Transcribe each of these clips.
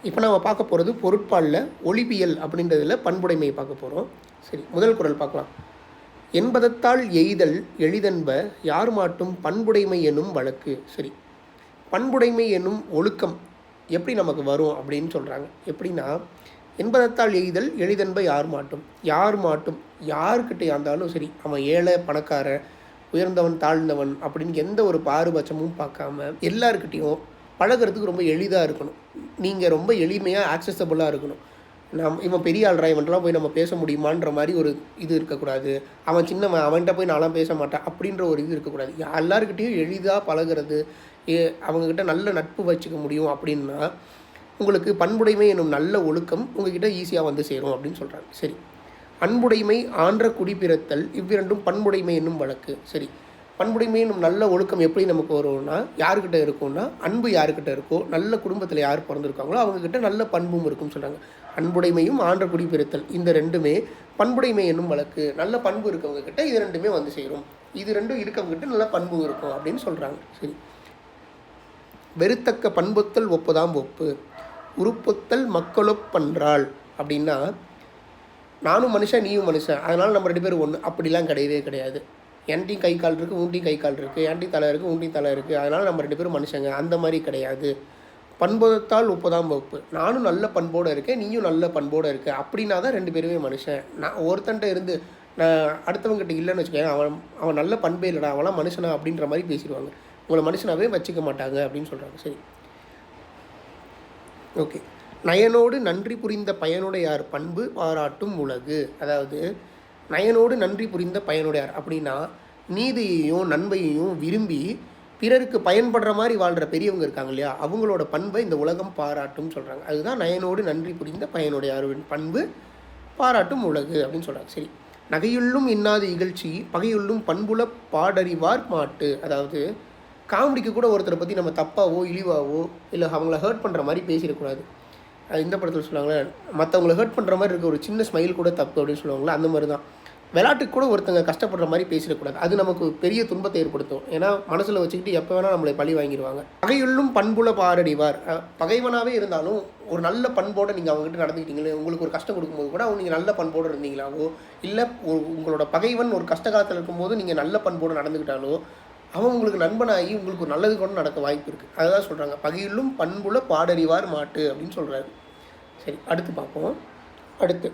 இப்போ நம்ம பார்க்க போகிறது பொருட்பாலில் ஒளிபியல் அப்படின்றதில் பண்புடைமையை பார்க்க போகிறோம். சரி, முதல் குறள் பார்க்கலாம். என்பதத்தால் எய்தல் எளிதென்ப யார் மாட்டும் பண்புடைமை என்னும் வழக்கு. சரி, பண்புடைமை என்னும் ஒழுக்கம் எப்படி நமக்கு வரும் அப்படின்னு சொல்கிறாங்க. எப்படின்னா, என்பதத்தால் எய்தல் எளிதென்ப யார் மாட்டும் யாருக்கிட்டே இருந்தாலும் சரி, அவன் ஏழை பணக்காரன் உயர்ந்தவன் தாழ்ந்தவன் அப்படின்னு எந்த ஒரு பாரபட்சமும் பார்க்காம எல்லாருக்கிட்டேயும் பழகிறதுக்கு ரொம்ப எளிதாக இருக்கணும். நீங்கள் ரொம்ப எளிமையாக ஆக்சசபிளாக இருக்கணும். இவன் பெரிய ஆள்றா, இவன்லாம் போய் நம்ம பேச முடியுமான்ற மாதிரி ஒரு இது இருக்கக்கூடாது. அவன் சின்னவன், அவன்கிட்ட போய் நான்லாம் பேச மாட்டேன் அப்படின்ற ஒரு இது இருக்கக்கூடாது. எல்லாருக்கிட்டையும் எளிதாக பழகிறது, அவங்கக்கிட்ட நல்ல நட்பு வச்சுக்க முடியும் அப்படின்னா உங்களுக்கு பண்புடைமை என்னும் நல்ல ஒழுக்கம் உங்ககிட்ட ஈஸியாக வந்து சேரும் அப்படின்னு சொல்கிறாங்க. சரி, அன்புடைமை ஆன்ற குடிப்பிறத்தல் இவ்விரண்டும் பண்புடைமை என்னும் வழக்கு. சரி, பண்புடைமை என்னும் நல்ல ஒழுக்கம் எப்படி நமக்கு வரும்னா, யாருக்கிட்ட இருக்கும்னா, அன்பு யாருக்கிட்ட இருக்கோ, நல்ல குடும்பத்தில் யார் பிறந்திருக்காங்களோ அவங்கக்கிட்ட நல்ல பண்பும் இருக்கும்னு சொல்கிறாங்க. அன்புடைமையும் ஆன்ற குடிப்பிறத்தல் இந்த ரெண்டுமே பண்புடைமை என்னும் வழக்கு. நல்ல பண்பு இருக்கவங்க கிட்ட இது ரெண்டுமே வந்து சேரும். இது ரெண்டும் இருக்கவங்ககிட்ட நல்ல பண்பு இருக்கும் அப்படின்னு சொல்கிறாங்க. சரி, வெறுத்தக்க பண்புத்தல் ஒப்புதாம் ஒப்பு உறுப்புத்தல் மக்களொப்பன்றாள் அப்படின்னா, நானும் மனுஷன் நீயும் மனுஷன் அதனால் நம்ம 2 பேரும் ஒன்று அப்படிலாம் கிடையவே கிடையாது. என்கிட்டையும் கை கால் இருக்குது, உன்ட்டையும் கை கால் இருக்குது, என்கிட்டையும் தலை இருக்குது, உன்ட்டையும் தலை இருக்குது, அதனால் நம்ம 2 பேரும் மனுஷங்க அந்த மாதிரி கிடையாது. பண்புதத்தால் ஒப்புதாம் வகுப்பு, நானும் நல்ல பண்போடு இருக்கேன், நீயும் நல்ல பண்போடு இருக்க அப்படின்னா தான் 2 பேருமே மனுஷன். நான் ஒருத்தன்ட்ட இருந்து நான் அடுத்தவங்ககிட்ட இல்லைன்னு வச்சுக்கேன், அவன் நல்ல பண்பே இல்லைடா, அவன்லாம் மனுஷனா அப்படின்ற மாதிரி பேசிடுவாங்க. உங்களை மனுஷனாகவே வச்சுக்க மாட்டாங்க அப்படின்னு சொல்கிறாங்க. சரி, ஓகே. நயனோடு நன்றி புரிந்த பயனுடையார் பண்பு பாராட்டும் உலகு. அதாவது நயனோடு நன்றி புரிந்த பயனுடையார் அப்படின்னா, நீதியையும் நன்மையையும் விரும்பி பிறருக்கு பயன்படுற மாதிரி வாழ்கிற பெரியவங்க இருக்காங்க இல்லையா, அவங்களோட பண்பை இந்த உலகம் பாராட்டும்னு சொல்கிறாங்க. அதுதான் நயனோடு நன்றி புரிந்த பயனுடையாரின் பண்பு பாராட்டும் உலகு அப்படின்னு சொல்கிறாங்க. சரி, நகையுள்ளும் இன்னாது இகழ்ச்சி பகையுள்ளும் பண்புல பாடறிவார் மாட்டு. அதாவது காமெடிக்கு கூட ஒருத்தரை பற்றி நம்ம தப்பாவோ இழிவாவோ இல்லை அவங்கள ஹர்ட் பண்ணுற மாதிரி பேசிடக்கூடாது. இந்த படத்தில் சொல்லுவாங்களே, மற்றவங்களை ஹர்ட் பண்ணுற மாதிரி இருக்க ஒரு சின்ன ஸ்மைல் கூட தப்பு அப்படின்னு சொல்லுவாங்களே, அந்த மாதிரி தான். விளையாட்டுக்கு கூட ஒருத்தங்க கஷ்டப்படுற மாதிரி பேசிடக்கூடாது. அது நமக்கு பெரிய துன்பத்தை ஏற்படுத்தும். ஏன்னா மனசில் வச்சுக்கிட்டு எப்போ வேணால் நம்மளை பழி வாங்கிடுவாங்க. பகையுள்ளும் பண்புல பாரடிவார். பகைவனாகவே இருந்தாலும் ஒரு நல்ல பண்போடு நீங்கள் அவங்ககிட்ட நடந்துக்கிட்டீங்களே, உங்களுக்கு ஒரு கஷ்டம் கொடுக்கும்போது கூட அவங்க நீங்கள் நல்ல பண்போடு இருந்தீங்களாவோ, இல்லை உங்களோட பகைவன் ஒரு கஷ்ட காலத்தில் இருக்கும்போது நீங்கள் நல்ல பண்போடு நடந்துக்கிட்டாலோ அவன் உங்களுக்கு நண்பனாகி உங்களுக்கு ஒரு நல்லது கூட நடக்க வாய்ப்பு இருக்குது. அதுதான் சொல்கிறாங்க, பகையுள்ளும் பண்புல பாடறிவார் மாட்டு அப்படின்னு சொல்கிறாரு. சரி, அடுத்து பார்ப்போம். அடுத்து,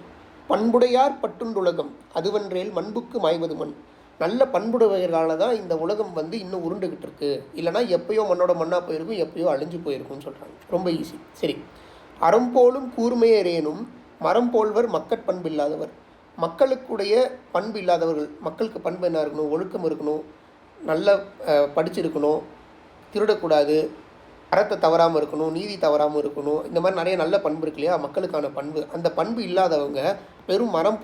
பண்புடையார் பட்டுண்டுலகம் அதுவன்றேல் மண்புக்கு மாய்வது மண். நல்ல பண்புடையவர்களால் தான் இந்த உலகம் வந்து இன்னும் உருண்டுகிட்டு இருக்கு. இல்லைனா எப்பயோ மண்ணோட மண்ணாக போயிருக்கும், எப்பயோ அழிஞ்சு போயிருக்கும்னு சொல்கிறாங்க. ரொம்ப ஈஸி. சரி, அறம் போலும் கூர்மையரேனும் மரம் போல்வர் மக்கட்பண்பு இல்லாதவர். மக்களுக்குடைய பண்பு இல்லாதவர்கள். மக்களுக்கு பண்பு என்ன இருக்கணும்? ஒழுக்கம் இருக்கணும், நல்லா படிச்சிருக்கணும், திருடக்கூடாது, அறத்தை தவறாமல் இருக்கணும், நீதி தவறாமல் இருக்கணும். இந்த மாதிரி நிறைய நல்ல பண்பு இருக்கு இல்லையா, மக்களுக்கான பண்பு. அந்த பண்பு இல்லாதவங்க வெறும் மரம்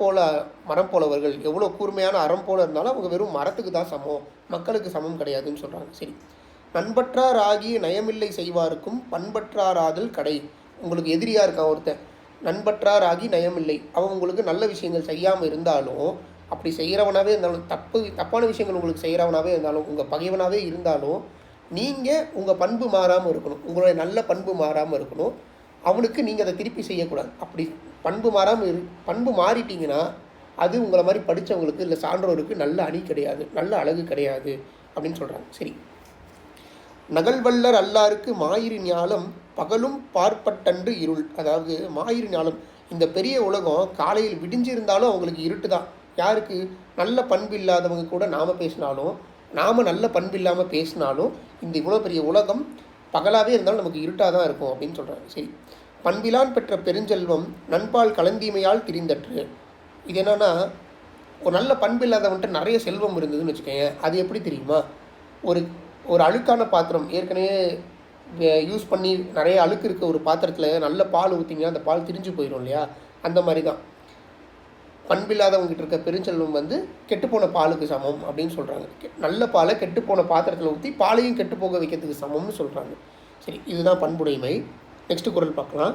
போலவர்கள். எவ்வளோ கூர்மையான அறம் போல இருந்தாலும் அவங்க வெறும் மரத்துக்கு தான் சமம், மக்களுக்கு சமம் கிடையாதுன்னு சொல்கிறாங்க. சரி, நண்பற்றார் ஆகிய நயமில்லை செய்வாருக்கும் பண்பற்றாராதல் கடை. உங்களுக்கு எதிரியாக இருக்கான் ஒருத்தன், நண்பற்றார் ஆகி நயமில்லை, அவன் உங்களுக்கு நல்ல விஷயங்கள் செய்யாமல் இருந்தாலும், அப்படி செய்கிறவனாகவே இருந்தாலும், தப்பான விஷயங்கள் உங்களுக்கு செய்கிறவனாகவே இருந்தாலும், உங்கள் பகைவனாகவே இருந்தாலும், நீங்கள் உங்கள் பண்பு மாறாமல் இருக்கணும், உங்களுடைய நல்ல பண்பு மாறாமல் இருக்கணும். அவனுக்கு நீங்கள் அதை திருப்பி செய்யக்கூடாது. அப்படி பண்பு மாறிட்டீங்கன்னா அது உங்களை மாதிரி படித்தவங்களுக்கு இல்லை சான்றோருக்கு நல்ல அணி கிடையாது, நல்ல அழகு கிடையாது அப்படின்னு சொல்கிறாங்க. சரி, நகல்வல்லர் அல்லாருக்கு மாயிறு ஞாலம் பகலும் பார்ப்பட்டன்று இருள். அதாவது மாயிறு ஞாலம், இந்த பெரிய உலகம் காலையில் விடிஞ்சிருந்தாலும் அவங்களுக்கு இருட்டு தான். யாருக்கு? நல்ல பண்பு இல்லாதவங்க கூட நாம் பேசினாலும், நாம் நல்ல பண்பு இல்லாமல் பேசினாலும் இந்த இவ்வளோ பெரிய உலகம் பகலாகவே இருந்தாலும் நமக்கு இருட்டாக தான் இருக்கும் அப்படின்னு சொல்கிறாங்க. சரி, பண்பிலான் பெற்ற பெருஞ்செல்வம் நண்பால் கலந்தீமையால் திரிந்தற்று. இது என்னென்னா, ஒரு நல்ல பண்பு இல்லாதவன்ட்டு நிறைய செல்வம் இருந்ததுன்னு வச்சுக்கோங்க. அது எப்படி தெரியுமா? ஒரு அழுக்கான பாத்திரம் ஏற்கனவே யூஸ் பண்ணி நிறைய அழுக்கு இருக்க ஒரு பாத்திரத்தில் நல்ல பால் ஊற்றிங்கன்னா அந்த பால் திரிஞ்சு போயிடும் இல்லையா, அந்த மாதிரி தான் பண்பில்லாதவங்ககிட்ட இருக்க பெருஞ்செல்வம் வந்து கெட்டுப்போன பாலுக்கு சமம் அப்படின்னு சொல்கிறாங்க. நல்ல பாலை கெட்டுப்போன பாத்திரத்தில் ஊற்றி பாலையும் கெட்டு போக வைக்கிறதுக்கு சமம்னு சொல்கிறாங்க. சரி, இதுதான் பண்புடைமை. நெக்ஸ்ட் குறள் பார்க்கலாம்.